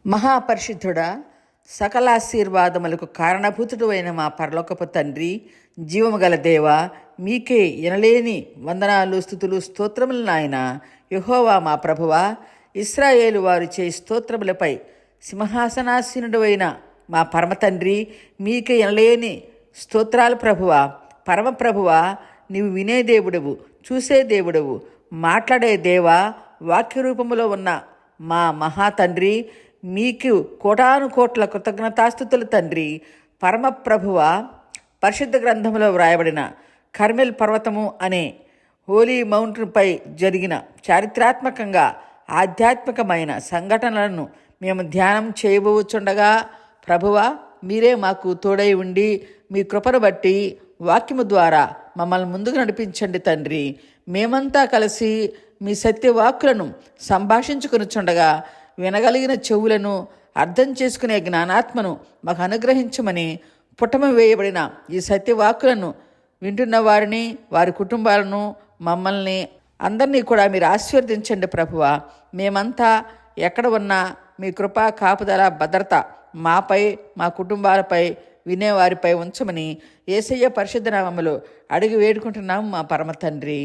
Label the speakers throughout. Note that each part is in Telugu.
Speaker 1: మహాపరిశుద్ధుడా, సకలాశీర్వాదములకు కారణభూతుడు అయిన మా పరలోకపు తండ్రి, జీవము గల దేవ, మీకే ఎనలేని వందనాలు, స్తుతులు, స్తోత్రములు నాయన. యెహోవా మా ప్రభువా, ఇశ్రాయేలు వారు చేయి స్తోత్రములపై సింహాసనాసీనుడు అయిన మా పరమ తండ్రి, మీకే ఎనలేని స్తోత్రాలు ప్రభువా. పరమ ప్రభువా, నీవు వినే దేవుడవు, చూసే దేవుడవు, మాట్లాడే దేవా, వాక్య రూపములో ఉన్న మా మహాతండ్రి, మీకు కోటాను కోట్ల కృతజ్ఞతాస్తుతులు తండ్రి. పరమ ప్రభువ, పరిశుద్ధ గ్రంథంలో వ్రాయబడిన కర్మెల్ పర్వతము అనే హోలీ మౌంటైన్పై జరిగిన చారిత్రాత్మకంగా ఆధ్యాత్మికమైన సంఘటనలను మేము ధ్యానం చేయబోచుండగా, ప్రభువ మీరే మాకు తోడై ఉండి మీ కృపను బట్టి వాక్యము ద్వారా మమ్మల్ని ముందుకు నడిపించండి తండ్రి. మేమంతా కలిసి మీ సత్యవాక్కులను సంభాషించుకొనుచుండగా వినగలిగిన చెవులను, అర్థం చేసుకునే జ్ఞానాత్మను మాకు అనుగ్రహించమని, పుటమ వేయబడిన ఈ సత్యవాక్కులను వింటున్న వారిని, వారి కుటుంబాలను, మమ్మల్ని అందరినీ కూడా మీరు ఆశీర్వదించండి ప్రభువ. మేమంతా ఎక్కడ ఉన్నా మీ కృపా, కాపుదల, భద్రత మాపై, మా కుటుంబాలపై, వినేవారిపై ఉంచమని యేసయ్య పరిశుద్ధ నామములో అడిగి వేడుకుంటున్నాము మా పరమ తండ్రి.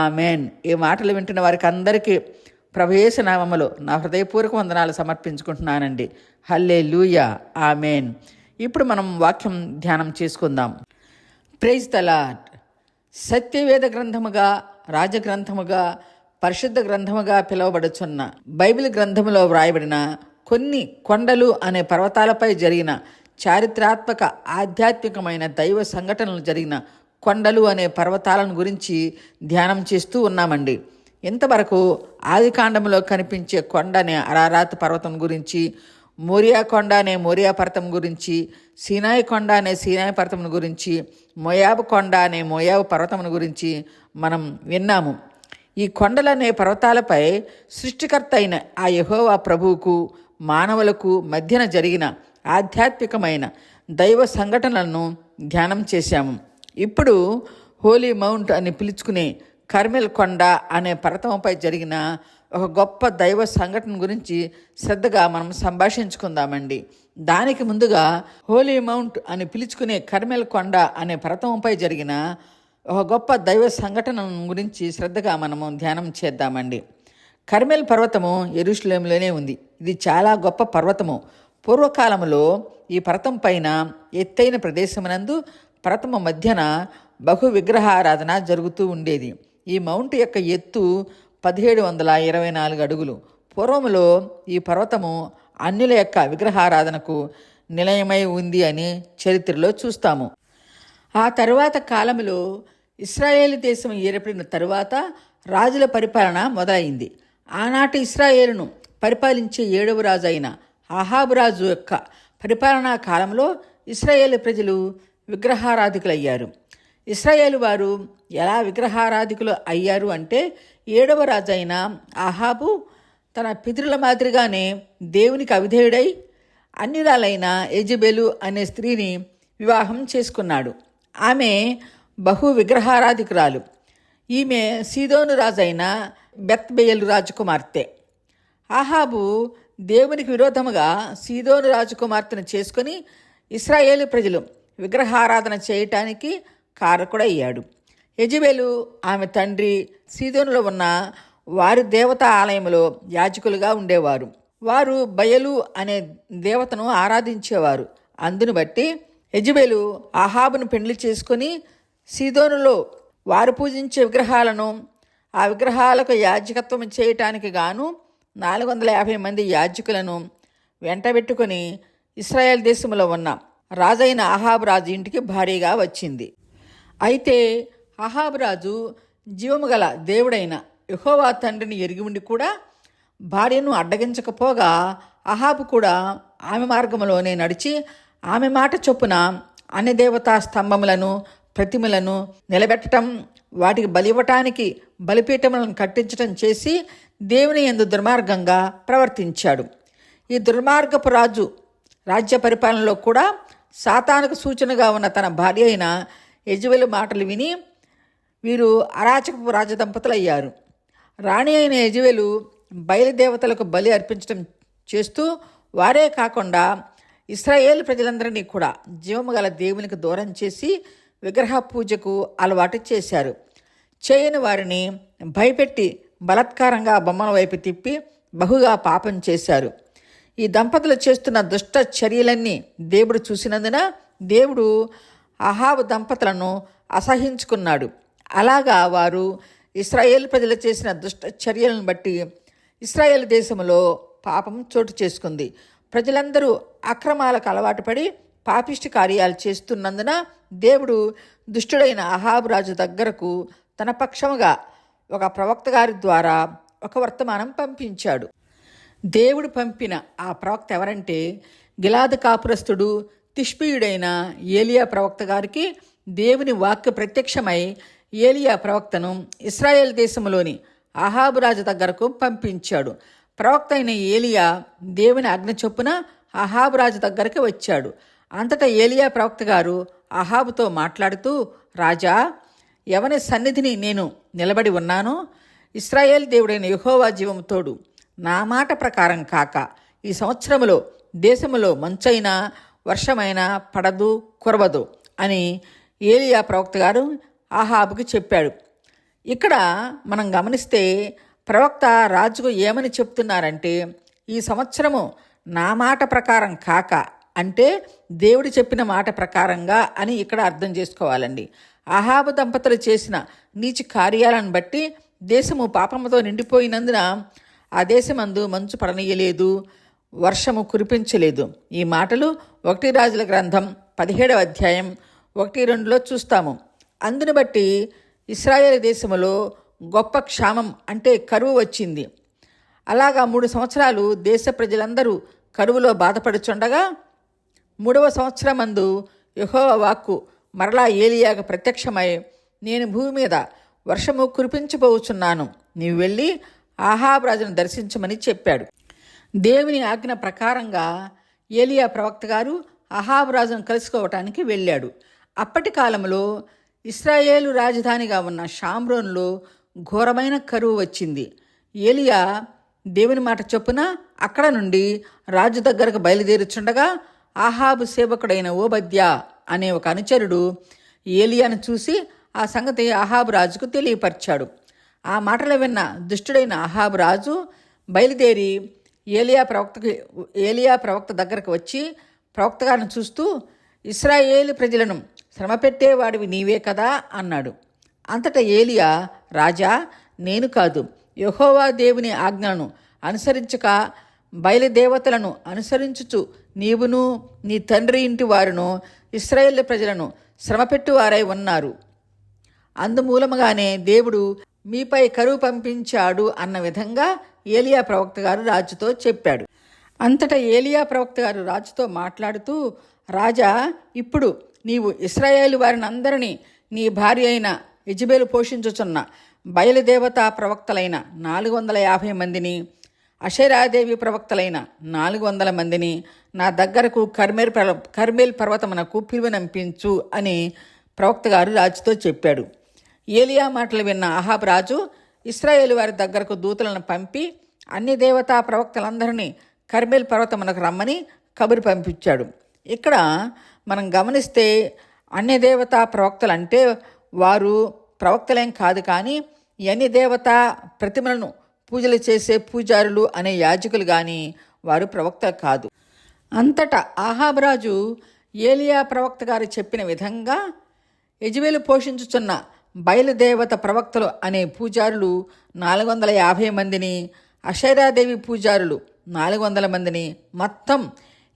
Speaker 1: ఆమెన్. ఈ మాటలు వింటున్న వారికి అందరికీ ప్రభు యేసు నామములో నా హృదయపూర్వక వందనాలు సమర్పించుకుంటున్నానండి. హల్లెలూయా, ఆమెన్. ఇప్పుడు మనం వాక్యం ధ్యానం చేసుకుందాం. Praise the lord. సత్యవేద గ్రంథముగా, రాజగ్రంథముగా, పరిశుద్ధ గ్రంథముగా పిలువబడుచున్న బైబిల్ గ్రంథములో వ్రాయబడిన కొన్ని కొండలు అనే పర్వతాలపై జరిగిన చారిత్రాత్మక ఆధ్యాత్మికమైన దైవ సంఘటనలు జరిగిన కొండలు అనే పర్వతాలను గురించి ధ్యానం చేస్తూ ఉన్నామండి. ఇంతవరకు ఆదికాండంలో కనిపించే కొండ అనే అరారాత్ పర్వతం గురించి, మోరియా కొండ అనే మోరియా పర్వతం గురించి, సీనాయి కొండ అనే సీనాయి పర్వతం గురించి, మోయాబు కొండ అనే మోయాబు పర్వతం గురించి మనం విన్నాము. ఈ కొండలనే పర్వతాలపై సృష్టికర్త అయిన ఆ యెహోవా ప్రభువుకు, మానవులకు మధ్యన జరిగిన ఆధ్యాత్మికమైన దైవ సంఘటనలను ధ్యానం చేశాము. ఇప్పుడు హోలీ మౌంట్ అని పిలుచుకునే కర్మెల్ కొండ అనే పర్వతంపై జరిగిన ఒక గొప్ప దైవ సంఘటన గురించి శ్రద్ధగా మనం సంభాషించుకుందామండి. దానికి ముందుగా హోలీ మౌంట్ అని పిలుచుకునే కర్మెల్ కొండ అనే పర్వతంపై జరిగిన ఒక గొప్ప దైవ సంఘటన గురించి శ్రద్ధగా మనము ధ్యానం చేద్దామండి. కర్మెల్ పర్వతము యెరూషలేములోనే ఉంది. ఇది చాలా గొప్ప పర్వతము. పూర్వకాలంలో ఈ పర్వతం పైన ఎత్తైన ప్రదేశమునందు పర్వతము మధ్యన బహు విగ్రహారాధన జరుగుతూ ఉండేది. ఈ మౌంట్ యొక్క ఎత్తు 1724 అడుగులు. పూర్వములో ఈ పర్వతము అన్యుల యొక్క విగ్రహారాధనకు నిలయమై ఉంది అని చరిత్రలో చూస్తాము. ఆ తరువాత కాలంలో ఇశ్రాయేలు దేశం ఏర్పడిన తరువాత రాజుల పరిపాలన మొదలైంది. ఆనాటి ఇశ్రాయేలును పరిపాలించే 7వ రాజు అయిన అహాబు రాజు యొక్క పరిపాలనా కాలంలో ఇశ్రాయేలు ప్రజలు విగ్రహారాధికులయ్యారు. ఇశ్రాయేలు వారు ఎలా విగ్రహారాధికులు అయ్యారు అంటే, 7వ రాజు అయిన అహాబు తన పితరుల మాదిరిగానే దేవునికి అవిధేయుడై అన్యురాలైన యెజెబెలు అనే స్త్రీని వివాహం చేసుకున్నాడు. ఆమె బహు విగ్రహారాధికురాలు. ఈమె సీదోను రాజైన బెత్బెయలు రాజకుమార్తె. అహాబు దేవునికి విరోధముగా సీదోను రాజకుమార్తెను చేసుకొని ఇశ్రాయేలు ప్రజలు విగ్రహారాధన చేయటానికి కారకుడయ్యాడు. యెజెబెలు ఆమె తండ్రి సీదోనులో ఉన్న వారి దేవతా ఆలయంలో యాజకులుగా ఉండేవారు. వారు బయలు అనే దేవతను ఆరాధించేవారు. అందును బట్టి యెజెబెలు అహాబును పెండ్లి చేసుకొని సీదోనులో వారు పూజించే విగ్రహాలను, ఆ విగ్రహాలకు యాజకత్వం చేయటానికి గాను 450 మంది యాజకులను వెంటబెట్టుకొని ఇశ్రాయేల్ దేశంలో ఉన్న రాజైన అహాబు రాజు ఇంటికి భారీగా వచ్చింది. అయితే అహాబు రాజు జీవము గల దేవుడైన యెహోవా తండ్రిని ఎరిగి ఉండి కూడా భార్యను అడ్డగించకపోగా, అహాబు కూడా ఆమె మార్గంలోనే నడిచి ఆమె మాట చొప్పున అన్ని దేవతా స్తంభములను, ప్రతిమలను నిలబెట్టడం, వాటికి బలివ్వటానికి బలిపీఠములను కట్టించటం చేసి దేవుని యందు దుర్మార్గంగా ప్రవర్తించాడు. ఈ దుర్మార్గపు రాజు రాజ్య పరిపాలనలో కూడా సాతానుకు సూచనగా ఉన్న తన భార్య అయిన యెజెబెలు మాటలు విని వీరు అరాచకపు రాజదంపతులు అయ్యారు. రాణి అయిన యెజెబెలు బయలుదేవతలకు బలి అర్పించడం చేస్తూ వారే కాకుండా ఇశ్రాయేలు ప్రజలందరినీ కూడా జీవము గల దేవునికి దూరం చేసి విగ్రహ పూజకు అలవాటు చేశారు. చేయని వారిని భయపెట్టి బలాత్కారంగా బొమ్మల వైపు తిప్పి బహుగా పాపం చేశారు. ఈ దంపతులు చేస్తున్న దుష్ట చర్యలన్నీ దేవుడు చూసినందున దేవుడు అహాబు దంపతులను అసహించుకున్నాడు. అలాగా వారు ఇశ్రాయేలు ప్రజలు చేసిన దుష్ట చర్యలను బట్టి ఇశ్రాయేల్ దేశంలో పాపం చోటు చేసుకుంది. ప్రజలందరూ అక్రమాలకు అలవాటు పడి పాపిష్టి కార్యాలు చేస్తున్నందున దేవుడు దుష్టుడైన అహాబు రాజు దగ్గరకు తన పక్షముగా ఒక ప్రవక్త గారి ద్వారా ఒక వర్తమానం పంపించాడు. దేవుడు పంపిన ఆ ప్రవక్త ఎవరంటే గిలాదు కాపురస్తుడు తిష్బీయుడైన ఏలియా ప్రవక్త గారికి దేవుని వాక్య ప్రత్యక్షమై ఏలియా ప్రవక్తను ఇశ్రాయేల్ దేశంలోని అహాబు రాజు దగ్గరకు పంపించాడు. ప్రవక్త అయిన ఏలియా దేవుని ఆజ్ఞ చొప్పున అహాబు రాజు దగ్గరికి వచ్చాడు. అంతటా ఏలియా ప్రవక్త గారు అహాబుతో మాట్లాడుతూ, రాజా, ఎవని సన్నిధిని నేను నిలబడి ఉన్నానో ఇశ్రాయేల్ దేవుడైన యెహోవా జీవము తోడు, నా మాట ప్రకారం కాక ఈ సంవత్సరములో దేశములో మంచైనా వర్షమైనా పడదు కురవదు అని ఏలియా ప్రవక్త గారు అహాబుకి చెప్పాడు. ఇక్కడ మనం గమనిస్తే ప్రవక్త రాజుకు ఏమని చెప్తున్నారంటే, ఈ సంవత్సరము నా మాట ప్రకారం కాక అంటే దేవుడు చెప్పిన మాట ప్రకారంగా అని ఇక్కడ అర్థం చేసుకోవాలండి. అహాబు దంపతులు చేసిన నీచ కార్యాలను బట్టి దేశము పాపముతో నిండిపోయినందున ఆ దేశమందు మంచు పడనీయలేదు, వర్షము కురిపించలేదు. ఈ మాటలు 1 రాజుల గ్రంథం 17వ అధ్యాయం 1-2లో చూస్తాము. అందును బట్టి ఇశ్రాయేలు దేశములో గొప్ప క్షామం అంటే కరువు వచ్చింది. అలాగా 3 సంవత్సరాలు దేశ ప్రజలందరూ కరువులో బాధపడుచుండగా 3వ సంవత్సరమందు యెహోవా వాక్కు మరలా ఏలియాకు ప్రత్యక్షమై, నేను భూమి మీద వర్షము కురిపించబోచున్నాను, నీవు వెళ్ళి అహాబు రాజును దర్శించమని చెప్పాడు. దేవుని ఆజ్ఞ ప్రకారంగా ఏలియా ప్రవక్త గారు అహాబు రాజును కలుసుకోవటానికి వెళ్ళాడు. అప్పటి కాలంలో ఇశ్రాయేలు రాజధానిగా ఉన్న షామ్రోన్లో ఘోరమైన కరువు వచ్చింది. ఏలియా దేవుని మాట చొప్పున అక్కడ నుండి రాజు దగ్గరకు బయలుదేరుచుండగా అహాబు సేవకుడైన ఓబద్యా అనే ఒక అనుచరుడు ఏలియాను చూసి ఆ సంగతి అహాబు రాజుకు తెలియపరిచాడు. ఆ మాటలు విన్న దుష్టుడైన అహాబు రాజు బయలుదేరి ఏలియా ప్రవక్త దగ్గరకు వచ్చి ప్రవక్త గారిని చూస్తూ, ఇశ్రాయేలు ప్రజలను శ్రమపెట్టేవాడివి నీవే కదా అన్నాడు. అంతటా ఏలియా, రాజా, నేను కాదు, యెహోవా దేవుని ఆజ్ఞలను అనుసరించక బయలుదేవతలను అనుసరించుచు నీవును నీ తండ్రి ఇంటి వారును ఇశ్రాయేల్ ప్రజలను శ్రమపెట్టువారై ఉన్నారు. అందుమూలముగానే దేవుడు మీపై కరువు పంపించాడు అన్న విధంగా ఏలియా ప్రవక్త గారు రాజుతో చెప్పాడు. అంతటా ఏలియా ప్రవక్త గారు రాజుతో మాట్లాడుతూ, రాజా, ఇప్పుడు నీవు ఇశ్రాయేలు వారిని అందరినీ నీ భార్య అయిన యెజెబెలు పోషించుచున్న బయలుదేవతా ప్రవక్తలైన 450 మందిని, అషేరాదేవి ప్రవక్తలైన 400 మందిని నా దగ్గరకు కర్మేల్ పర్వతమునకు పిలువనంపించు అని ప్రవక్త గారు రాజుతో చెప్పాడు. ఏలియా మాటలు విన్న అహాబు రాజు ఇశ్రాయేలు వారి దగ్గరకు దూతలను పంపి అన్ని దేవతా ప్రవక్తలందరినీ కర్మేల్ పర్వతమునకు రమ్మని కబురు పంపించాడు. ఇక్కడ మనం గమనిస్తే అన్ని దేవతా ప్రవక్తలు అంటే వారు ప్రవక్తలేం కాదు, కానీ అన్ని దేవతా ప్రతిమలను పూజలు చేసే పూజారులు అనే యాజకులు కానీ వారు ప్రవక్తలు కాదు. అంతటా అహాబు రాజు ఏలియా ప్రవక్త గారు చెప్పిన విధంగా యెజెబెలు పోషించుచున్న బయలుదేవత ప్రవక్తలు అనే పూజారులు 450 మందిని, అషేరాదేవి పూజారులు 400 మందిని, మొత్తం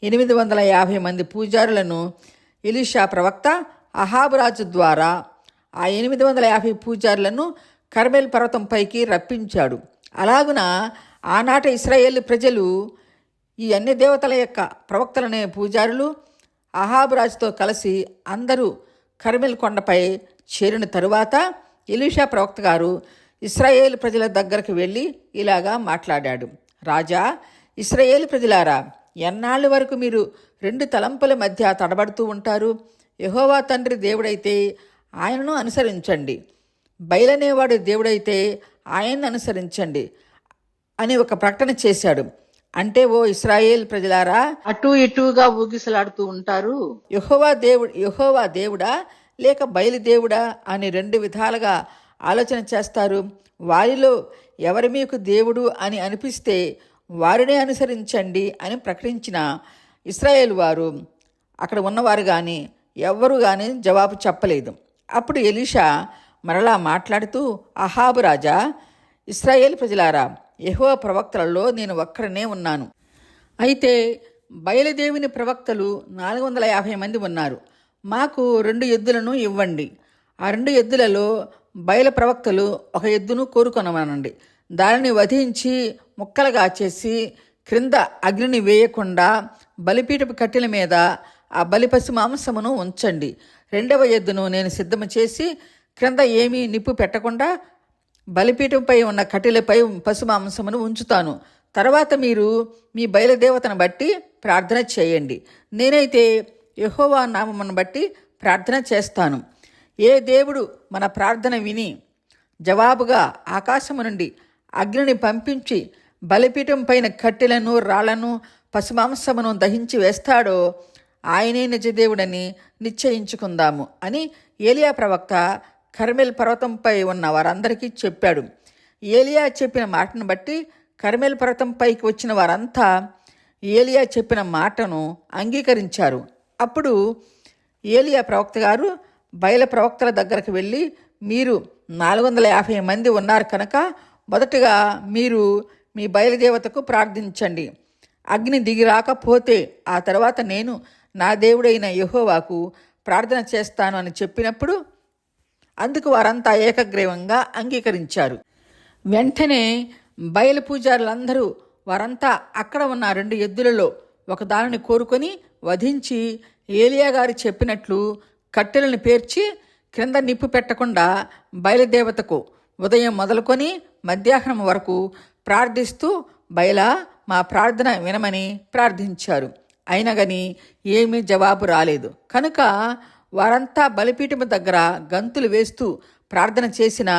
Speaker 1: 850 మంది పూజారులను ఎలీషా ప్రవక్త అహాబు రాజు ద్వారా ఆ 850 పూజారులను కర్మేల్ పర్వతం పైకి రప్పించాడు. అలాగున ఆనాటి ఇశ్రాయేలు ప్రజలు ఈ అన్ని దేవతల యొక్క ప్రవక్తలనే పూజారులు అహాబు రాజుతో కలిసి అందరూ కర్మేల్ కొండపై చేరిన తరువాత ఎలీషా ప్రవక్త గారు ఇశ్రాయేలు ప్రజల దగ్గరకు వెళ్ళి ఇలాగా మాట్లాడాడు. రాజా, ఇశ్రాయేలు ప్రజలారా, ఎన్నాళ్ళ వరకు మీరు 2 తలంపుల మధ్య తడబడుతూ ఉంటారు? యెహోవా తండ్రి దేవుడైతే ఆయనను అనుసరించండి, బయలనేవాడు దేవుడైతే ఆయన్ను అనుసరించండి అని ఒక ప్రకటన చేశాడు. అంటే, ఓ ఇశ్రాయేల్ ప్రజలారా,
Speaker 2: అటు ఇటుగా ఊగిసలాడుతూ ఉంటారు.
Speaker 1: యెహోవా దేవుడా లేక బయలుదేవుడా అని రెండు విధాలుగా ఆలోచన చేస్తారు. వారిలో ఎవరు మీకు దేవుడు అని అనిపిస్తే వారినే అనుసరించండి అని ప్రకటించిన ఇశ్రాయేల్ వారు, అక్కడ ఉన్నవారు కానీ ఎవ్వరూ కానీ జవాబు చెప్పలేదు. అప్పుడు ఎలీషా మరలా మాట్లాడుతూ, అహాబు రాజా, ఇశ్రాయేల్ ప్రజలారా, యెహోవా ప్రవక్తలలో నేను ఒక్కడనే ఉన్నాను. అయితే బయలుదేవిని ప్రవక్తలు 450 మంది ఉన్నారు. మాకు 2 ఎద్దులను ఇవ్వండి. ఆ 2 ఎద్దులలో బయలు ప్రవక్తలు 1 ఎద్దును కోరుకొనమనండి. దానిని వధించి ముక్కలుగా చేసి క్రింద అగ్నిని వేయకుండా బలిపీఠపు కట్టెల మీద ఆ బలిపశు మాంసమును ఉంచండి. 2వ ఎద్దును నేను సిద్ధము చేసి క్రింద ఏమీ నిప్పు పెట్టకుండా బలిపీఠంపై ఉన్న కట్టెలపై పశుమాంసమును ఉంచుతాను. తర్వాత మీరు మీ బయలుదేవతను బట్టి ప్రార్థన చేయండి. నేనైతే యెహోవా నామమును బట్టి ప్రార్థన చేస్తాను. ఏ దేవుడు మన ప్రార్థన విని జవాబుగా ఆకాశము నుండి అగ్నిని పంపించి బలిపీఠం పైన కట్టెలను రాళ్లను పశుమాంసమును దహించి వేస్తాడో ఆయనే నిజదేవుడని నిశ్చయించుకుందాము అని ఏలియా ప్రవక్త కర్మెల్ పర్వతంపై ఉన్న వారందరికీ చెప్పాడు. ఏలియా చెప్పిన మాటను బట్టి కర్మెల్ పర్వతంపైకి వచ్చిన వారంతా ఏలియా చెప్పిన మాటను అంగీకరించారు. అప్పుడు ఏలియా ప్రవక్త గారు బయలు ప్రవక్తల దగ్గరకు వెళ్ళి, మీరు 450 మంది ఉన్నారు కనుక మొదటగా మీరు మీ బయలుదేవతకు ప్రార్థించండి. అగ్ని దిగి రాకపోతే ఆ తర్వాత నేను నా దేవుడైన యెహోవాకు ప్రార్థన చేస్తాను అని చెప్పినప్పుడు అందుకు వారంతా ఏకగ్రీవంగా అంగీకరించారు. వెంటనే బయలు పూజారులందరూ వారంతా అక్కడ ఉన్న 2 ఎద్దులలో ఒకదానిని కోరుకొని వధించి ఏలియా గారు చెప్పినట్లు కట్టెలను పేర్చి క్రింద నిప్పు పెట్టకుండా బయలుదేవతకు ఉదయం మొదలుకొని మధ్యాహ్నం వరకు ప్రార్థిస్తూ, బయలా మా ప్రార్థన వినమని ప్రార్థించారు. అయినా కానీ ఏమీ జవాబు రాలేదు. కనుక వారంతా బలిపీఠము దగ్గర గంతులు వేస్తూ ప్రార్థన చేసిన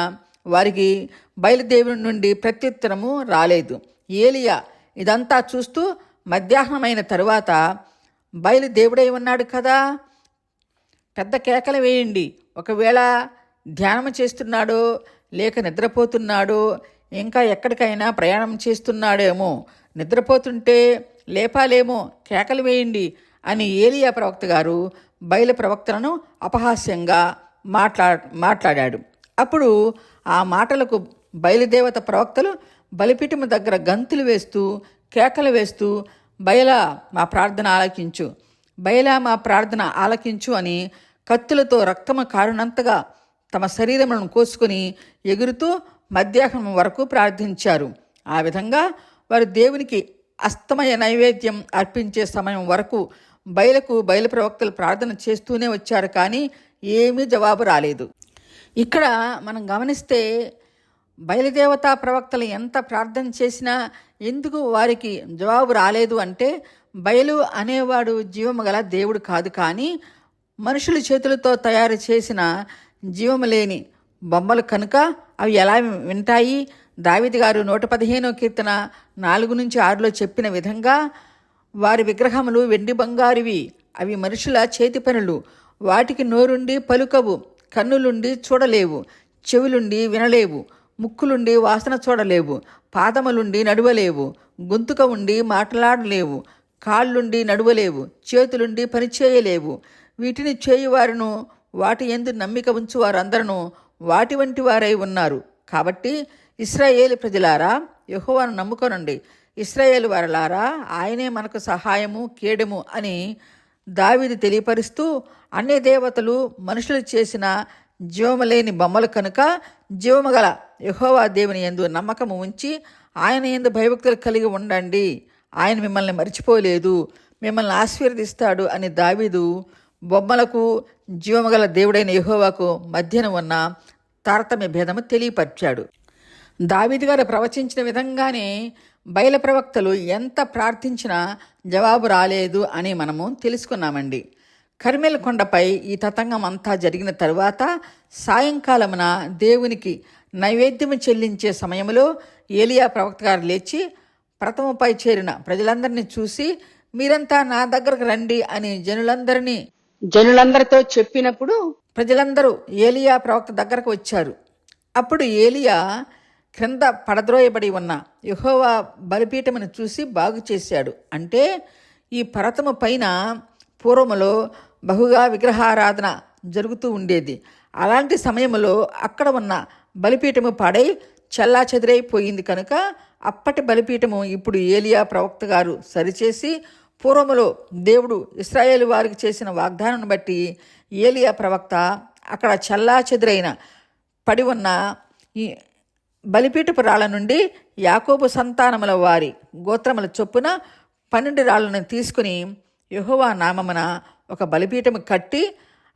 Speaker 1: వారికి బయలుదేవుని నుండి ప్రత్యుత్తరము రాలేదు. ఏలియా ఇదంతా చూస్తూ, మధ్యాహ్నమైన తరువాత బయలుదేవుడై ఉన్నాడు కదా, పెద్ద కేకలు వేయండి. ఒకవేళ ధ్యానం చేస్తున్నాడో లేక నిద్రపోతున్నాడో, ఇంకా ఎక్కడికైనా ప్రయాణం చేస్తున్నాడేమో, నిద్రపోతుంటే లేపాలేమో, కేకలు వేయండి అని ఏలియా ప్రవక్త గారు బయలు ప్రవక్తలను అపహాస్యంగా మాట్లాడాడు. అప్పుడు ఆ మాటలకు బయలుదేవత ప్రవక్తలు బలిపీఠము దగ్గర గంతులు వేస్తూ కేకలు వేస్తూ, బయలా మా ప్రార్థన ఆలకించు, బయలా మా ప్రార్థన ఆలకించు అని కత్తులతో రక్తము కారునంతగా తమ శరీరములను కోసుకుని ఎగురుతూ మధ్యాహ్నం వరకు ప్రార్థించారు. ఆ విధంగా వారు దేవునికి అస్తమయ నైవేద్యం అర్పించే సమయం వరకు బయలు ప్రవక్తలు ప్రార్థన చేస్తూనే వచ్చారు. కానీ ఏమీ జవాబు రాలేదు. ఇక్కడ మనం గమనిస్తే బయలుదేవతా ప్రవక్తలు ఎంత ప్రార్థన చేసినా ఎందుకు వారికి జవాబు రాలేదు అంటే, బయలు అనేవాడు జీవము గల దేవుడు కాదు, కానీ మనుషుల చేతులతో తయారు చేసిన జీవము లేని బొమ్మలు కనుక అవి ఎలా వింటాయి? దావీదు గారు 115వ కీర్తన 4-6లో చెప్పిన విధంగా, వారి విగ్రహములు వెండి బంగారువి, అవి మనుషుల చేతి పనులు, వాటికి నోరుండి పలుకవు, కన్నులుండి చూడలేవు, చెవులుండి వినలేవు, ముక్కులుండి వాసన చూడలేవు, పాదములుండి నడవలేవు, గొంతుక ఉండి మాట్లాడలేవు, కాళ్ళుండి నడవలేవు, చేతులుండి పనిచేయలేవు. వీటిని చేయువారును వాటి యందు నమ్మిక ఉంచు వారందరూ వాటి వంటి వారై ఉన్నారు. కాబట్టి ఇశ్రాయేలు ప్రజలారా, యెహోవాను నమ్ముకొనండి. ఇశ్రాయేలు వారలారా, ఆయనే మనకు సహాయము కేడము అని దావీదు తెలియపరుస్తూ, అన్య దేవతలు మనుషులు చేసిన జీవము లేని బొమ్మలు కనుక జీవము గల యెహోవా దేవుని యందు నమ్మకము ఉంచి ఆయన యందు భయభక్తులు కలిగి ఉండండి. ఆయన మిమ్మల్ని మర్చిపోలేదు, మిమ్మల్ని ఆశీర్వదిస్తాడు అని దావీదు బొమ్మలకు జీవము గల దేవుడైన యెహోవాకు మధ్యన ఉన్న తారతమ్య భేదము తెలియపరిచాడు. దావీదు గారు ప్రవచించిన విధంగానే బయలు ప్రవక్తలు ఎంత ప్రార్థించినా జవాబు రాలేదు అని మనము తెలుసుకున్నామండి. కర్మెల్ కొండపై ఈ తతంగం అంతా జరిగిన తరువాత సాయంకాలమున దేవునికి నైవేద్యము చెల్లించే సమయంలో ఏలియా ప్రవక్త గారు లేచి పర్వతముపై చేరిన ప్రజలందరినీ చూసి మీరంతా నా దగ్గరకు రండి అని
Speaker 2: జనులందరితో చెప్పినప్పుడు
Speaker 1: ప్రజలందరూ ఏలియా ప్రవక్త దగ్గరకు వచ్చారు. అప్పుడు ఏలియా క్రింద పడద్రోయబడి ఉన్న యెహోవా బలిపీఠమును చూసి బాగు చేశాడు. అంటే ఈ పర్వతము పైన పూర్వములో బహుగా విగ్రహారాధన జరుగుతూ ఉండేది. అలాంటి సమయంలో అక్కడ ఉన్న బలిపీఠము పాడై చెల్లాచెదిరైపోయింది కనుక అప్పటి బలిపీఠము ఇప్పుడు ఏలియా ప్రవక్త గారు సరిచేసి పూర్వములో దేవుడు ఇశ్రాయేలు వారికి చేసిన వాగ్దానం బట్టి ఏలియా ప్రవక్త అక్కడ చెల్లాచెదురైన పడి ఉన్న ఈ బలిపీఠపు రాళ్ల నుండి యాకోబు సంతానముల వారి గోత్రముల చొప్పున 12 రాళ్లను తీసుకుని యెహోవా నామమున ఒక బలిపీఠము కట్టి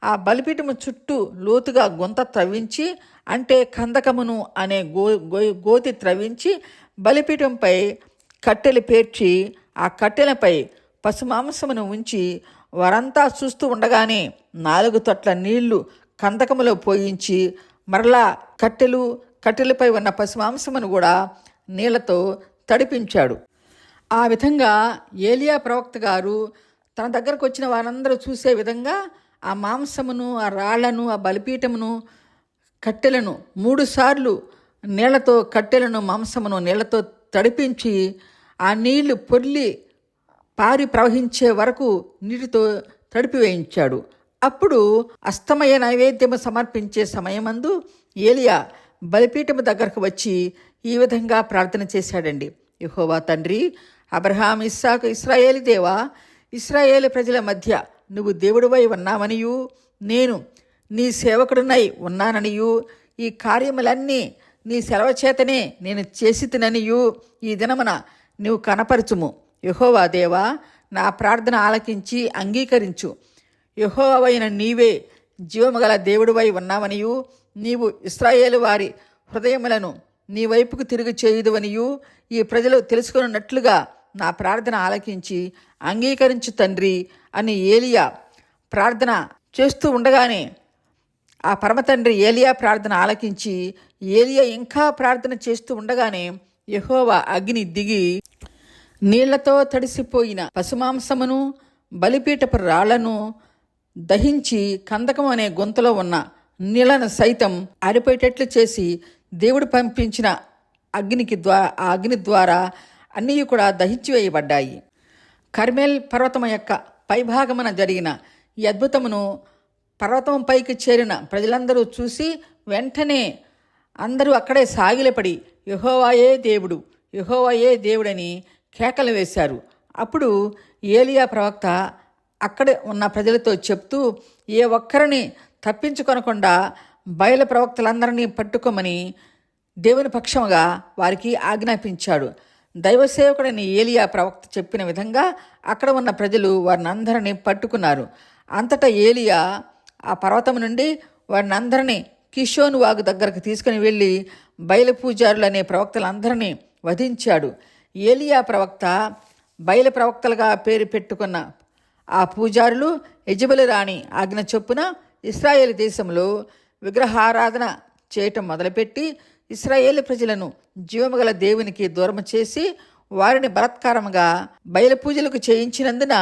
Speaker 1: ఆ బలిపీఠము చుట్టూ లోతుగా గుంత త్రవ్వించి, అంటే కందకమును అనే గోతి త్రవ్వించి బలిపీఠంపై కట్టెలు పేర్చి ఆ కట్టెలపై పశుమాంసమును ఉంచి వారంతా చూస్తూ ఉండగానే 4 తొట్ల నీళ్లు కందకములో పోయించి మరలా కట్టెలపై ఉన్న పశుమాంసమును కూడా నీళ్లతో తడిపించాడు. ఆ విధంగా ఏలియా ప్రవక్త గారు తన దగ్గరకు వచ్చిన వారందరూ చూసే విధంగా ఆ మాంసమును, ఆ రాళ్లను, ఆ బలిపీఠమును, కట్టెలను 3 సార్లు నీళ్లతో కట్టెలను, మాంసమును నీళ్లతో తడిపించి ఆ నీళ్లు పొర్లి పారి ప్రవహించే వరకు నీటితో తడిపివేయించాడు. అప్పుడు అస్తమయ నైవేద్యము సమర్పించే సమయమందు ఏలియా బలిపీఠము దగ్గరకు వచ్చి ఈ విధంగా ప్రార్థన చేశాడండి. యెహోవా తండ్రి, అబ్రహాం, ఇస్సాకు, ఇశ్రాయేలు దేవా, ఇశ్రాయేలు ప్రజల మధ్య నువ్వు దేవుడివై ఉన్నావనియు నేను నీ సేవకుడినై ఉన్నాననియు ఈ కార్యములన్నీ నీ సెలవు చేతనే నేను చేసితిననియు ఈ దినమున నువ్వు కనపరచుము. యెహోవా దేవా, నా ప్రార్థన ఆలకించి అంగీకరించు. యెహోవావైన నీవే జీవముగల దేవుడివై ఉన్నావనియు నీవు ఇశ్రాయేలు వారి హృదయములను నీ వైపుకు తిరిగి చేయుదువనియు ఈ ప్రజలు తెలుసుకున్నట్లుగా నా ప్రార్థన ఆలకించి అంగీకరించు తండ్రి అని ఏలియా ప్రార్థన చేస్తూ ఉండగానే ఆ పరమతండ్రి ఏలియా ప్రార్థన ఆలకించి ఏలియా ఇంకా ప్రార్థన చేస్తూ ఉండగానే యెహోవా అగ్ని దిగి నీళ్లతో తడిసిపోయిన పశుమాంసమును బలిపీఠపు రాళ్లను దహించి కందకం అనే గొంతులో ఉన్న నీళ్లను సైతం ఆరిపోయేటట్లు చేసి దేవుడు పంపించిన ఆ అగ్ని ద్వారా అన్నీ కూడా దహించివేయబడ్డాయి. కర్మెల్ పర్వతం యొక్క పైభాగమున జరిగిన ఈ అద్భుతమును పర్వతం పైకి చేరిన ప్రజలందరూ చూసి వెంటనే అందరూ అక్కడే సాగిలపడి యెహోవాయే దేవుడు, యెహోవాయే దేవుడని కేకలు వేశారు. అప్పుడు ఏలియా ప్రవక్త అక్కడే ఉన్న ప్రజలతో చెప్తూ ఏ ఒక్కరిని తప్పించుకొనకుండా బయలు ప్రవక్తలందరినీ పట్టుకోమని దేవుని పక్షముగా వారికి ఆజ్ఞాపించాడు. దైవసేవకుడని ఏలియా ప్రవక్త చెప్పిన విధంగా అక్కడ ఉన్న ప్రజలు వారిని అందరినీ పట్టుకున్నారు. అంతటా ఏలియా ఆ పర్వతం నుండి వారిని అందరినీ కిషోను వాగు దగ్గరకు తీసుకుని వెళ్ళి బయలు పూజారులు అనే ప్రవక్తలందరినీ వధించాడు. ఏలియా ప్రవక్త బయలు ప్రవక్తలుగా పేరు పెట్టుకున్న ఆ పూజారులు యెజెబెలు రాణి ఆజ్ఞ చొప్పున ఇశ్రాయేలు దేశంలో విగ్రహారాధన చేయటం మొదలుపెట్టి ఇశ్రాయేలు ప్రజలను జీవముగల దేవునికి దూరం చేసి వారిని బలాత్కారముగా బయలు పూజలకు చేయించినందున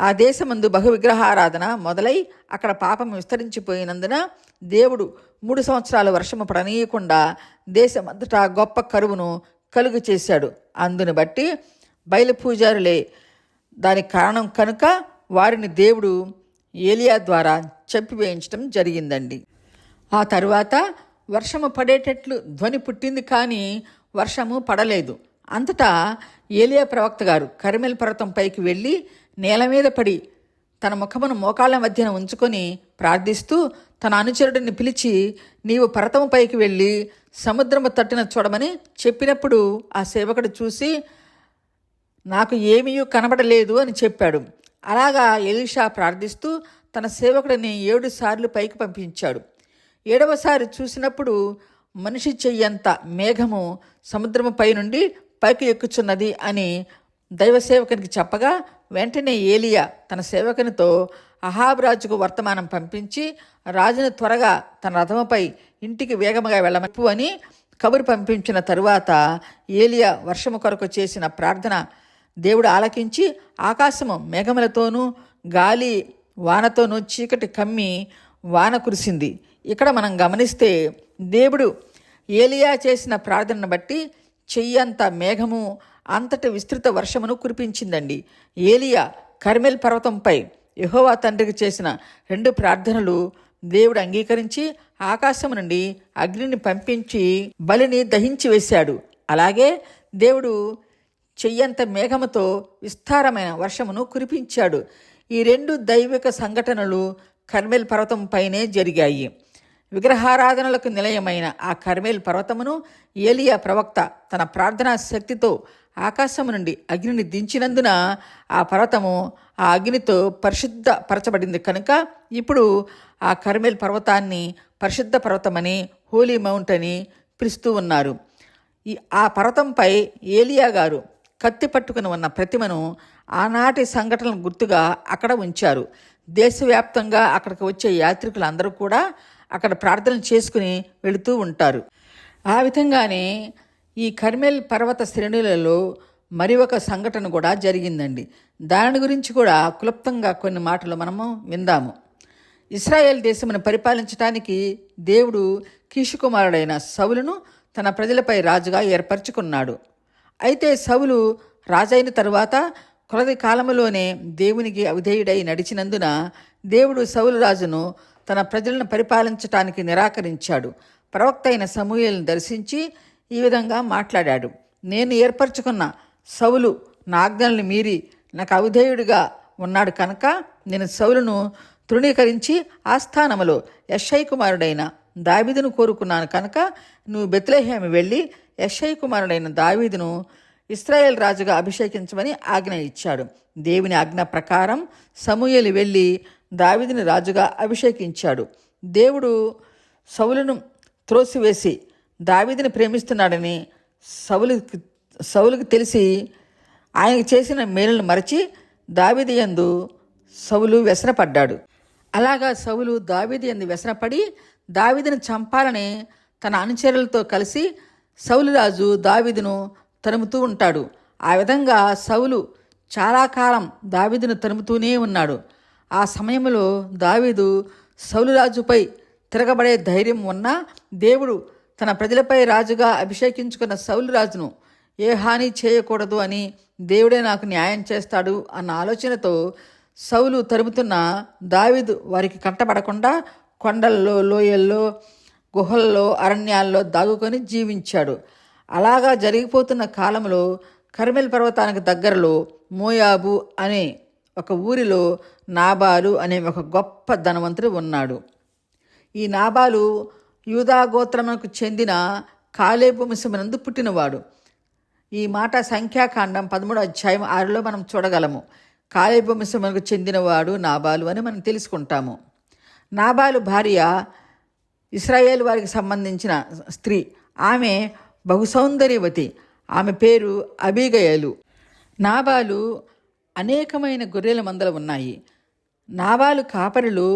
Speaker 1: ఆ దేశమందు బహు విగ్రహారాధన మొదలై అక్కడ పాపం విస్తరించిపోయినందున దేవుడు 3 సంవత్సరాలు వర్షము పడనీయకుండా దేశమంతటా గొప్ప కరువును కలుగు చేశాడు. అందును బట్టి బయలు పూజారులే దానికి కారణం కనుక వారిని దేవుడు ఏలియా ద్వారా చంపివేయించడం జరిగిందండి. ఆ తరువాత వర్షము పడేటట్లు ధ్వని పుట్టింది, కానీ వర్షము పడలేదు. అంతటా ఏలియా ప్రవక్త గారు కర్మెల్ పర్వతం పైకి వెళ్ళి నేల మీద పడి తన ముఖమును మోకాళ్ళ మధ్యన ఉంచుకొని ప్రార్థిస్తూ తన అనుచరుడిని పిలిచి, నీవు పర్వతము పైకి వెళ్ళి సముద్రము తట్టున చూడమని చెప్పినప్పుడు ఆ సేవకుడు చూసి, నాకు ఏమీ కనబడలేదు అని చెప్పాడు. అలాగా ఎలీషా ప్రార్థిస్తూ తన సేవకుడిని 7 సార్లు పైకి పంపించాడు. 7వసారి చూసినప్పుడు మనిషి చెయ్యంత మేఘము సముద్రము పై నుండి పైకి ఎక్కుచున్నది అని దైవసేవకునికి చెప్పగా, వెంటనే ఏలియా తన సేవకునితో అహాబు రాజుకు వర్తమానం పంపించి రాజును త్వరగా తన రథముపై ఇంటికి వేగముగా వెళ్ళమని కబురు పంపించిన తరువాత ఏలియా వర్షము కొరకు చేసిన ప్రార్థన దేవుడు ఆలకించి ఆకాశము మేఘములతోనూ గాలి వానతోనూ చీకటి కమ్మి వాన కురిసింది. ఇక్కడ మనం గమనిస్తే దేవుడు ఏలియా చేసిన ప్రార్థనను బట్టి చెయ్యంత మేఘము అంతటి విస్తృత వర్షమును కురిపించిందండి. ఏలియా కర్మెల్ పర్వతంపై యెహోవా తండ్రికి చేసిన 2 ప్రార్థనలు దేవుడు అంగీకరించి ఆకాశం నుండి అగ్నిని పంపించి బలిని దహించి వేశాడు. అలాగే దేవుడు చెయ్యంత మేఘముతో విస్తారమైన వర్షమును కురిపించాడు. ఈ 2 దైవిక సంఘటనలు కర్మెల్ పర్వతంపైనే జరిగాయి. విగ్రహారాధనలకు నిలయమైన ఆ కర్మెల్ పర్వతమును ఏలియా ప్రవక్త తన ప్రార్థనా శక్తితో ఆకాశము నుండి అగ్నిని దించినందున ఆ పర్వతము ఆ అగ్నితో పరిశుద్ధపరచబడింది కనుక ఇప్పుడు ఆ కర్మెల్ పర్వతాన్ని పరిశుద్ధ పర్వతమని, హోలీ మౌంట్ అని పిలుస్తూ ఉన్నారు. ఆ పర్వతంపై ఏలియా గారు కత్తి పట్టుకుని ఉన్న ప్రతిమను ఆనాటి సంఘటనల గుర్తుగా అక్కడ ఉంచారు. దేశవ్యాప్తంగా అక్కడికి వచ్చే యాత్రికులందరూ కూడా అక్కడ ప్రార్థనలు చేసుకుని వెళుతూ ఉంటారు. ఆ విధంగానే ఈ కర్మెల్ పర్వత శ్రేణులలో మరి ఒక సంఘటన కూడా జరిగిందండి. దాని గురించి కూడా క్లుప్తంగా కొన్ని మాటలు మనము విందాము. ఇశ్రాయేల్ దేశమును పరిపాలించడానికి దేవుడు కీషు కుమారుడైన సౌలును తన ప్రజలపై రాజుగా ఏర్పరచుకున్నాడు. అయితే సౌలు రాజైన తరువాత కొలది కాలములోనే దేవునికి అవిధేయుడై నడిచినందున దేవుడు సౌలు రాజును తన ప్రజలను పరిపాలించటానికి నిరాకరించాడు. ప్రవక్త అయిన సమూయేలును దర్శించి ఈ విధంగా మాట్లాడాడు. నేను ఏర్పరచుకున్న సౌలు నా ఆజ్ఞలను మీరి నాకు అవిధేయుడిగా ఉన్నాడు కనుక నేను సౌలును తృణీకరించి ఆ స్థానములో యెషై కుమారుడైన దావీదును కోరుకున్నాను కనుక నువ్వు బెత్లెహేము వెళ్ళి యెషై కుమారుడైన దావీదును ఇశ్రాయేల్ రాజుగా అభిషేకించమని ఆజ్ఞ ఇచ్చాడు. దేవుని ఆజ్ఞ ప్రకారం సమూయేలు వెళ్ళి దావీదుని రాజుగా అభిషేకించాడు. దేవుడు సౌలును త్రోసివేసి దావీదుని ప్రేమిస్తున్నాడని సౌలుకి తెలిసి ఆయనకు చేసిన మేలును మరచి దావీదు యందు సౌలు వ్యసనపడ్డాడు. అలాగా సౌలు దావీదు యందు వ్యసనపడి దావీదును చంపాలని తన అనుచరులతో కలిసి సౌలు రాజు దావీదును తరుముతూ ఉంటాడు. ఆ విధంగా సౌలు చాలా కాలం దావీదును తరుముతూనే ఉన్నాడు. ఆ సమయంలో దావీదు సౌలు రాజుపై తిరగబడే ధైర్యం ఉన్నా దేవుడు తన ప్రజలపై రాజుగా అభిషేకించుకున్న సౌలు రాజును ఏ హాని చేయకూడదు అని దేవుడే నాకు న్యాయం చేస్తాడు అన్న ఆలోచనతో సౌలు తరుముతున్న దావీదు వారికి కంటపడకుండా కొండల్లో, లోయల్లో, గుహల్లో, అరణ్యాల్లో దాగుకొని జీవించాడు. అలాగా జరిగిపోతున్న కాలంలో కర్మెల్ పర్వతానికి దగ్గరలో మోయాబు అనే ఒక ఊరిలో నాబాలు అనే ఒక గొప్ప ధనవంతుడు ఉన్నాడు. ఈ నాబాలు యూదా గోత్రమునకు చెందిన కాలేబు వంశమునందు పుట్టినవాడు. ఈ మాట సంఖ్యాకాండం 13:6 మనం చూడగలము. కాలేబు వంశమునకు చెందినవాడు నాబాలు అని మనం తెలుసుకుంటాము. నాబాలు భార్య ఇశ్రాయేలు వారికి సంబంధించిన స్త్రీ. ఆమె బహుసౌందర్యవతి. ఆమె పేరు అబీగయలు. నాబాలు అనేకమైన గొర్రెల మందలు ఉన్నాయి. నాబాలు కాపరులు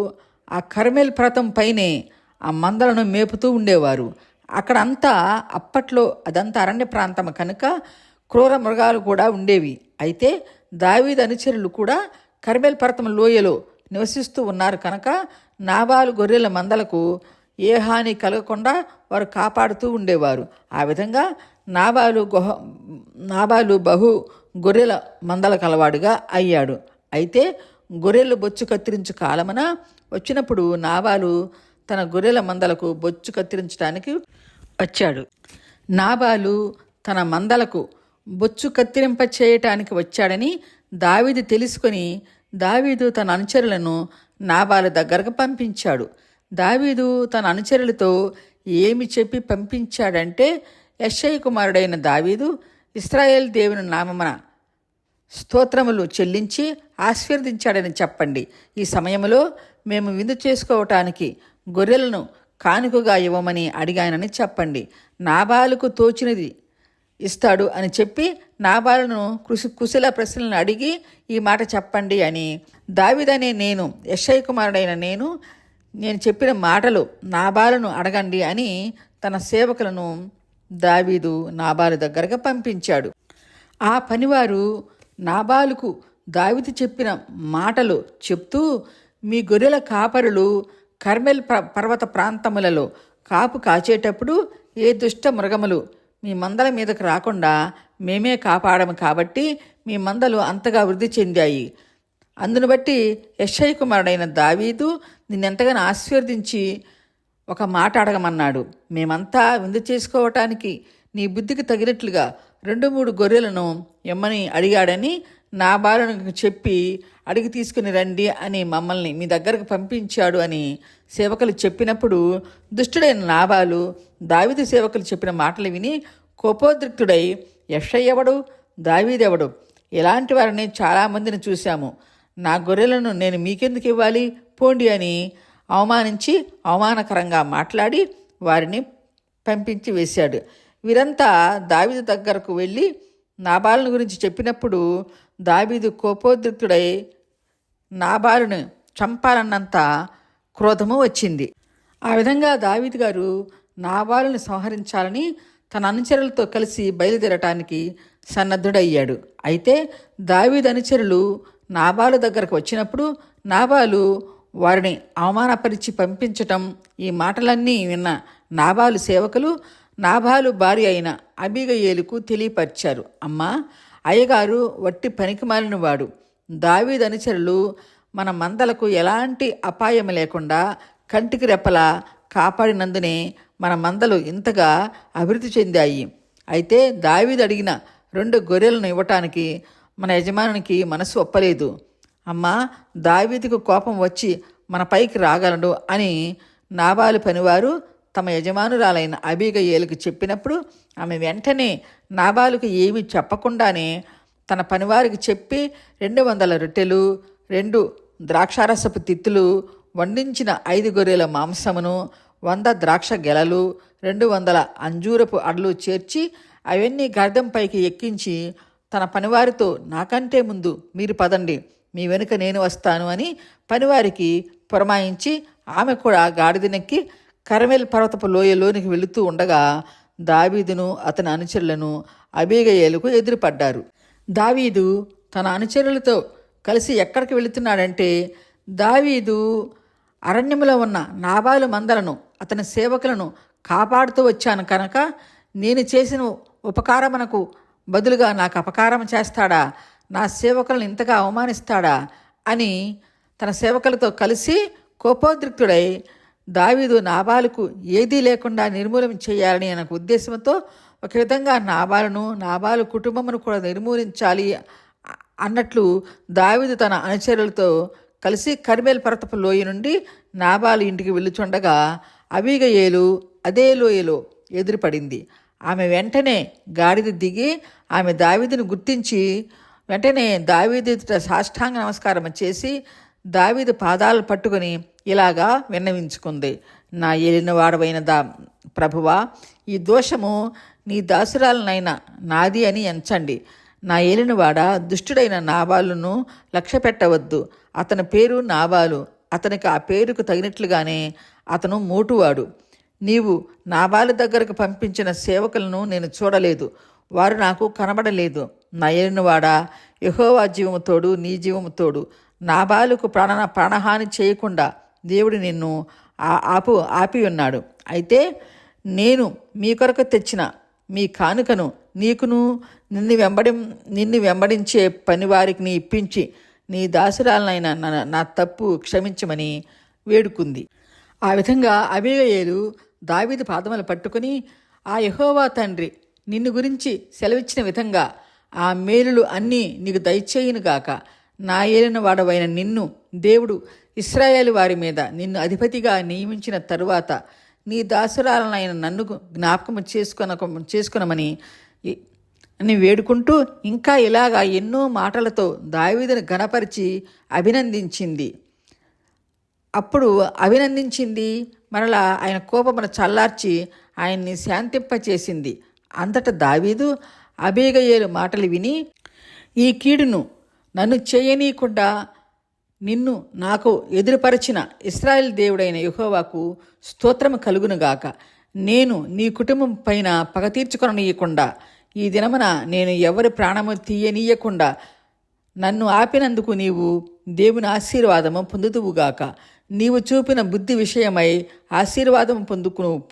Speaker 1: ఆ కర్మెల్ పర్వతం పైనే ఆ మందలను మేపుతూ ఉండేవారు. అక్కడంతా అప్పట్లో అదంతా అరణ్య ప్రాంతం కనుక క్రూర మృగాలు కూడా ఉండేవి. అయితే దావీదు అనుచరులు కూడా కర్మెల్ పర్వతం లోయలో నివసిస్తూ ఉన్నారు కనుక నాబాలు గొర్రెల మందలకు ఏ హాని కలగకుండా వారు కాపాడుతూ ఉండేవారు. ఆ విధంగా నాబాలు బహు గొర్రెల మందల కలవాడుగా అయ్యాడు. అయితే గొర్రెలు బొచ్చు కత్తిరించు కాలమున వచ్చినప్పుడు నాబాలు తన గొర్రెల మందలకు బొచ్చు కత్తిరించడానికి వచ్చాడు. నాబాలు తన మందలకు బొచ్చు కత్తిరింప చేయటానికి వచ్చాడని దావీదు తెలుసుకొని దావీదు తన అనుచరులను నాబాలు దగ్గరకు పంపించాడు. దావీదు తన అనుచరులతో ఏమి చెప్పి పంపించాడంటే, యెషై కుమారుడైన దావీదు ఇశ్రాయేల్ దేవుని నామమున స్తోత్రములు చెల్లించి ఆశీర్వదించాడని చెప్పండి. ఈ సమయంలో మేము విందు చేసుకోవటానికి గొర్రెలను కానుకగా ఇవ్వమని అడిగానని చెప్పండి. నాబాలుకు తోచినది ఇస్తాడు అని చెప్పి నాబాలును కుశల ప్రశ్నలను అడిగి ఈ మాట చెప్పండి అని దావీదనే నేను, యెషై కుమారుడైన నేను చెప్పిన మాటలు నాబాలును అడగండి అని తన సేవకులను దావీదు నాబాలు దగ్గరకు పంపించాడు. ఆ పనివారు నాబాలుకు దావీదు చెప్పిన మాటలు చెప్తూ, మీ గొర్రెల కాపరులు కర్మెల్ పర్వత ప్రాంతములలో కాపు కాచేటప్పుడు ఏ దుష్ట మృగములు మీ మందల మీదకు రాకుండా మేమే కాపాడము కాబట్టి మీ మందలు అంతగా వృద్ధి చెందాయి. అందును బట్టి యెష్షయి కుమారుడైన దావీదు నిన్నెంతగానో ఆశీర్వదించి ఒక మాట అడగమన్నాడు. మేమంతా విందు చేసుకోవటానికి నీ బుద్ధికి తగినట్లుగా 2-3 గొర్రెలను ఇమ్మని అడిగాడని నాబాలుకు చెప్పి అడిగి తీసుకుని రండి అని మమ్మల్ని మీ దగ్గరకు పంపించాడు అని సేవకులు చెప్పినప్పుడు దుష్టుడైన నాబాలు దావీదు సేవకులు చెప్పిన మాటలు విని కోపోద్రిక్తుడై, యెష్షయి ఎవడు, దావీదెవడు? ఇలాంటి వారిని చాలామందిని చూశాము. నా గొర్రెలను నేను మీకెందుకు ఇవ్వాలి, పోండి అని అవమానించి అవమానకరంగా మాట్లాడి వారిని పంపించి వేశాడు. వీరంతా దావీదు దగ్గరకు వెళ్ళి నాబాలుని గురించి చెప్పినప్పుడు దావీదు కోపోద్రిక్తుడై నాబాలును చంపాలన్నంత క్రోధము వచ్చింది. ఆ విధంగా దావీదు గారు నాబాలుని సంహరించాలని తన అనుచరులతో కలిసి బయలుదేరటానికి సన్నద్ధుడయ్యాడు. అయితే దావీదు అనుచరులు నాబాలు దగ్గరకు వచ్చినప్పుడు నాబాలు వారిని అవమానపరిచి పంపించటం, ఈ మాటలన్నీ విన్న నాబాలు సేవకులు నాబాలు భార్య అయిన అబీగయేలుకు తెలియపరిచారు. అమ్మా, అయ్యగారు వట్టి పనికిమాలిన వాడు. దావీదు అనుచరులు మన మందలకు ఎలాంటి అపాయం లేకుండా కంటికి రెప్పలా కాపాడినందునే మన మందలు ఇంతగా అభివృద్ధి చెందాయి. అయితే దావీదు అడిగిన 2 గొర్రెలను ఇవ్వటానికి మన యజమానునికి మనసు ఒప్పలేదు. అమ్మా, దావీదుకు కోపం వచ్చి మన పైకి రాగలడు అని నాబాలు పనివారు తమ యజమానురాలైన అబీగయేలుకు చెప్పినప్పుడు ఆమె వెంటనే నాబాలుకు ఏమీ చెప్పకుండానే తన పనివారికి చెప్పి 200 రొట్టెలు, 2 ద్రాక్షారసపు తిత్తులు, వండించిన 5 గొర్రెల మాంసమును, 100 ద్రాక్ష గెలలు, 200 అంజూరపు అడ్లు చేర్చి అవన్నీ గర్దంపైకి ఎక్కించి తన పనివారితో, నాకంటే ముందు మీరు పదండి, మీ వెనుక నేను వస్తాను అని పనివారికి పురమాయించి ఆమె కూడా గాడిదనెక్కి కర్మెల్ పర్వతపు లోయలోనికి వెళుతూ ఉండగా దావీదును అతని అనుచరులను అబీగయేలుకు ఎదురుపడ్డారు. దావీదు తన అనుచరులతో కలిసి ఎక్కడికి వెళుతున్నాడంటే, దావీదు అరణ్యంలో ఉన్న నాబాలు మందలను అతని సేవకులను కాపాడుతూ వచ్చాను కనుక నేను చేసిన ఉపకారమునకు బదులుగా నాకు అపకారం చేస్తాడా, నా సేవకులను ఇంతగా అవమానిస్తాడా అని తన సేవకులతో కలిసి కోపోద్రిక్తుడై దావీదు నాబాలుకు ఏదీ లేకుండా నిర్మూలన చేయాలని అనే ఉద్దేశంతో ఒక విధంగా నాబాలు కుటుంబమును కూడా నిర్మూలించాలి అన్నట్లు దావీదు తన అనుచరులతో కలిసి కర్మెల్ పర్వతపు లోయ నుండి నాబాలు ఇంటికి వెళ్ళుచుండగా అబీగయేలు అదే లోయలో ఎదురుపడింది. ఆమె వెంటనే గాడిద దిగి ఆమె దావీదును గుర్తించి వెంటనే దావీదు ఎదుట సాష్టాంగ నమస్కారం చేసి దావీదు పాదాలు పట్టుకుని ఇలాగా విన్నవించుకుంది. నా ఏలినవాడవైన ప్రభువా, ఈ దోషము నీ దాసురాలనైనా నాది అని ఎంచండి. నా ఏలినవాడ, దుష్టుడైన నాబాలును లక్ష్య పెట్టవద్దు. అతని పేరు నాబాలు, అతనికి ఆ పేరుకు తగినట్లుగానే అతను మోటువాడు. నీవు నాబాలు దగ్గరకు పంపించిన సేవకులను నేను చూడలేదు, వారు నాకు కనబడలేదు. నా ఏలినవాడా, యెహోవా జీవము తోడు, నీ జీవము తోడు. నాబాలుకు ప్రాణహాని చేయకుండా దేవుడు నిన్ను ఆపి ఉన్నాడు. అయితే నేను మీ కొరకు తెచ్చిన మీ కానుకను నీకును నిన్ను వెంబడించే పనివారికి ఇప్పించి నీ దాసురాలనైనా నా తప్పు క్షమించమని వేడుకుంది. ఆ విధంగా అబీగయేలు దావీదు పాదములు పట్టుకుని, ఆ యెహోవా తండ్రి నిన్ను గురించి సెలవిచ్చిన విధంగా ఆ మేలులు అన్నీ నీకు దయచేయునుగాక. నా ఏలిన వాడవైన నిన్ను దేవుడు ఇశ్రాయేలు వారి మీద నిన్ను అధిపతిగా నియమించిన తరువాత నీ దాసురాలనైన నన్ను జ్ఞాపకం చేసుకొనమని వేడుకుంటూ ఇంకా ఇలాగా ఎన్నో మాటలతో దావీదును ఘనపరిచి అభినందించింది. మరలా ఆయన కోపమును చల్లార్చి ఆయన్ని శాంతింపచేసింది. అంతటా దావీదు అబీగయేలు మాటలు విని, ఈ కీడును నన్ను చేయనీయకుండా నిన్ను నాకు ఎదురుపరిచిన ఇశ్రాయేలు దేవుడైన యెహోవాకు స్తోత్రము కలుగునుగాక. నేను నీ కుటుంబం పైన పగ తీర్చుకొననీయకుండా ఈ దినమున నేను ఎవరి ప్రాణము తీయనీయకుండా నన్ను ఆపినందుకు నీవు దేవుని ఆశీర్వాదము పొందుదువుగాక. నీవు చూపిన బుద్ధి విషయమై ఆశీర్వాదం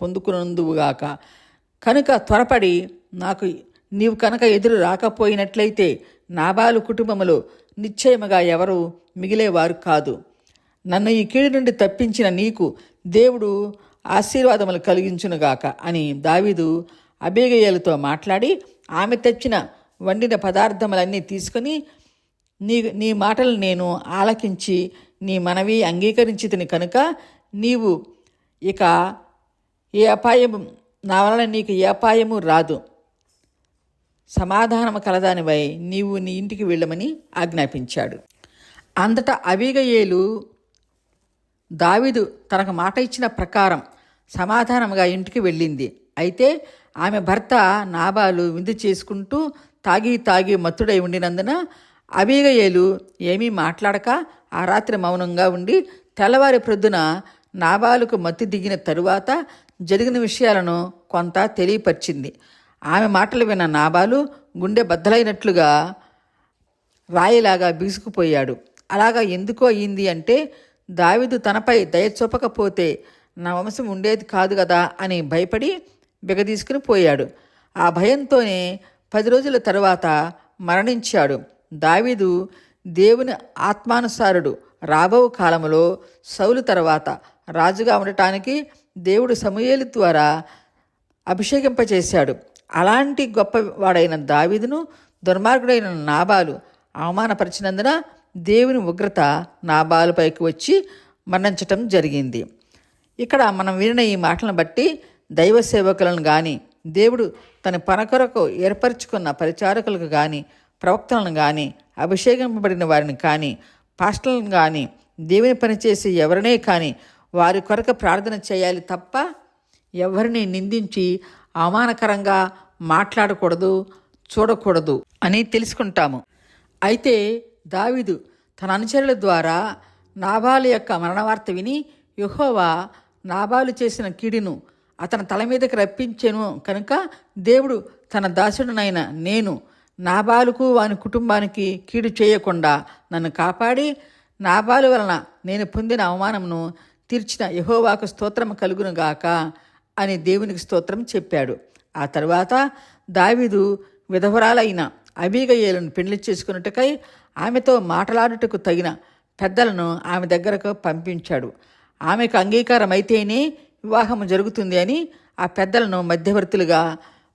Speaker 1: పొందుకునందువుగాక. కనుక త్వరపడి నాకు నీవు కనుక ఎదురు రాకపోయినట్లయితే నాబాలు కుటుంబములో నిశ్చయముగా ఎవరు మిగిలేవారు కాదు. నన్ను ఈ కీడు నుండి తప్పించిన నీకు దేవుడు ఆశీర్వాదములు కలిగించునుగాక అని దావీదు అబీగయీలుతో మాట్లాడి ఆమె తెచ్చిన వండిన పదార్థములన్నీ తీసుకుని నీ మాటలు నేను ఆలకించి నీ మనవి అంగీకరించితిని కనుక నీవు ఇక ఏ అపాయము నా వలన నీకు ఏ అపాయము రాదు, సమాధానము కలదానివై నీవు నీ ఇంటికి వెళ్ళమని ఆజ్ఞాపించాడు. అంతటా అబీగయీలు దావీదు తనకు మాట ఇచ్చిన ప్రకారం సమాధానముగా ఇంటికి వెళ్ళింది. అయితే ఆమె భర్త నాబాలు విందు చేసుకుంటూ తాగి మత్తుడై ఉండినందున అబీగయీలు ఏమీ మాట్లాడక ఆ రాత్రి మౌనంగా ఉండి తెల్లవారి ప్రొద్దున నాబాలుకు మత్తి దిగిన తరువాత జరిగిన విషయాలను కొంత తెలియపరిచింది. ఆమె మాటలు విన్న నాబాలు గుండె బద్దలైనట్లుగా రాయిలాగా బిగుసుకుపోయాడు. అలాగా ఎందుకు అయ్యింది అంటే దావీదు తనపై దయ చూపకపోతే నా వంశం ఉండేది కాదు కదా అని భయపడి బిగదీసుకుని పోయాడు. ఆ భయంతోనే 10 రోజుల తరువాత మరణించాడు. దావీదు దేవుని ఆత్మానుసారుడు. రాబో కాలములో సౌలు తర్వాత రాజుగా ఉండటానికి దేవుడు సమూయేలు ద్వారా అభిషేకింపచేశాడు. అలాంటి గొప్పవాడైన దావీదును దుర్మార్గుడైన నాబాలు అవమానపరిచినందున దేవుని ఉగ్రత నాబాలుపైకి వచ్చి మరణించటం జరిగింది. ఇక్కడ మనం వినిన ఈ మాటలను బట్టి దైవ సేవకులను కానీ, దేవుడు తన పని కొరకు ఏర్పరచుకున్న పరిచారకులకు కానీ, ప్రవక్తలను కానీ, అభిషేకింపబడిన వారిని కానీ, పాస్టర్లను కానీ, దేవుని పనిచేసి ఎవరినే కానీ వారి కొరకు ప్రార్థన చేయాలి తప్ప ఎవరిని నిందించి అవమానకరంగా మాట్లాడకూడదు, చూడకూడదు అని తెలుసుకుంటాము. అయితే దావీదు తన అనుచరుల ద్వారా నాబాలు యొక్క మరణవార్త విని యెహోవా నాబాలు చేసిన కీడును అతని తల మీదకి రప్పించెను కనుక దేవుడు తన దాసుడునైన నేను నాబాలుకు వాని కుటుంబానికి కీడు చేయకుండా నన్ను కాపాడి నాబాలు వలన నేను పొందిన అవమానమును తీర్చిన యెహోవాకు స్తోత్రం కలుగునుగాక అని దేవునికి స్తోత్రం చెప్పాడు. ఆ తర్వాత దావీదు విధవరాలైన అబీగయీలును పెళ్లి చేసుకున్నట్టుకై ఆమెతో మాట్లాడుటకు తగిన పెద్దలను ఆమె దగ్గరకు పంపించాడు. ఆమెకు అంగీకారం అయితేనే వివాహం జరుగుతుంది అని ఆ పెద్దలను మధ్యవర్తులుగా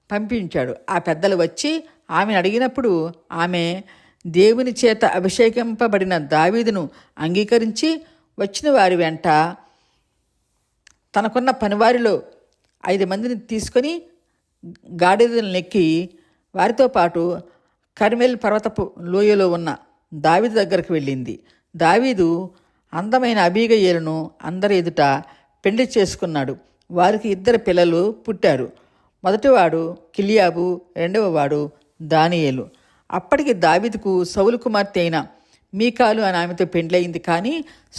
Speaker 1: పంపించాడు. ఆ పెద్దలు వచ్చి ఆమెను అడిగినప్పుడు ఆమె దేవుని చేత అభిషేకింపబడిన దావీదును అంగీకరించి వచ్చిన వారి వెంట తనకున్న పనివారిలో 5 మందిని తీసుకొని గాడిదలను ఎక్కి వారితో పాటు కర్మెల్ పర్వతపు లోయలో ఉన్న దావీదు దగ్గరకు వెళ్ళింది. దావీదు అందమైన అబీగయీలును అందరి ఎదుట పెళ్లి చేసుకున్నాడు. వారికి 2 పిల్లలు పుట్టారు. మొదటివాడు కిలియాబు, రెండవవాడు దానియేలు. అప్పటికి దావీదుకు సౌలు కుమార్తె అయిన మీకాలు అని ఆమెతో పెండ్లయింది. కానీ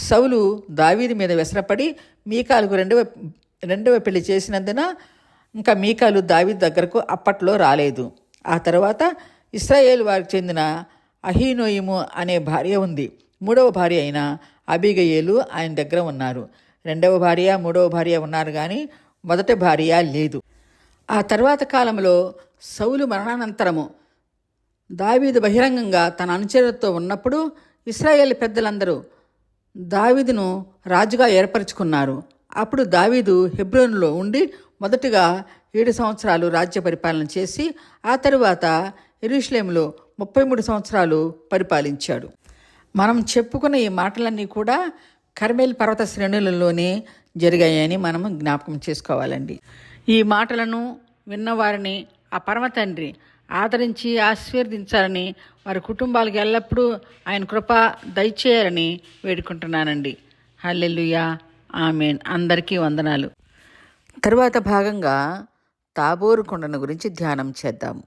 Speaker 1: సౌలు దావీదు మీద వ్యసనపడి మీకాలుకు రెండవ పెళ్లి చేసినందున ఇంకా మీకాలు దావీదు దగ్గరకు అప్పట్లో రాలేదు. ఆ తర్వాత ఇశ్రాయేలు వారికి చెందిన అహీనోయిము అనే భార్య ఉంది. 3వ భార్య అయిన అబీగయీలు ఆయన దగ్గర ఉన్నారు. 2వ భార్య, 3వ భార్య ఉన్నారు కానీ మొదటి భార్య లేదు. ఆ తర్వాత కాలంలో సౌలు మరణానంతరము దావీదు బహిరంగంగా తన అనుచరులతో ఉన్నప్పుడు ఇశ్రాయేలు పెద్దలందరూ దావీదును రాజుగా ఏర్పరచుకున్నారు. అప్పుడు దావీదు హెబ్రోనులో ఉండి మొదటగా 7 సంవత్సరాలు రాజ్య పరిపాలన చేసి ఆ తరువాత యెరూషలేములో 33 సంవత్సరాలు పరిపాలించాడు. మనం చెప్పుకున్న ఈ మాటలన్నీ కూడా కర్మెల్ పర్వత శ్రేణులలోనే జరిగాయని మనం జ్ఞాపకం చేసుకోవాలండి. ఈ మాటలను విన్నవారిని ఆ పరమ తండ్రి ఆదరించి ఆశీర్వదించాలని, వారి కుటుంబాలకు ఎల్లప్పుడూ ఆయన కృప దయచేయాలని వేడుకుంటున్నానండి. హల్లెలూయా, ఆమేన్. అందరికీ వందనాలు. తరువాత భాగంగా తాబోరు కొండను గురించి ధ్యానం చేద్దాము.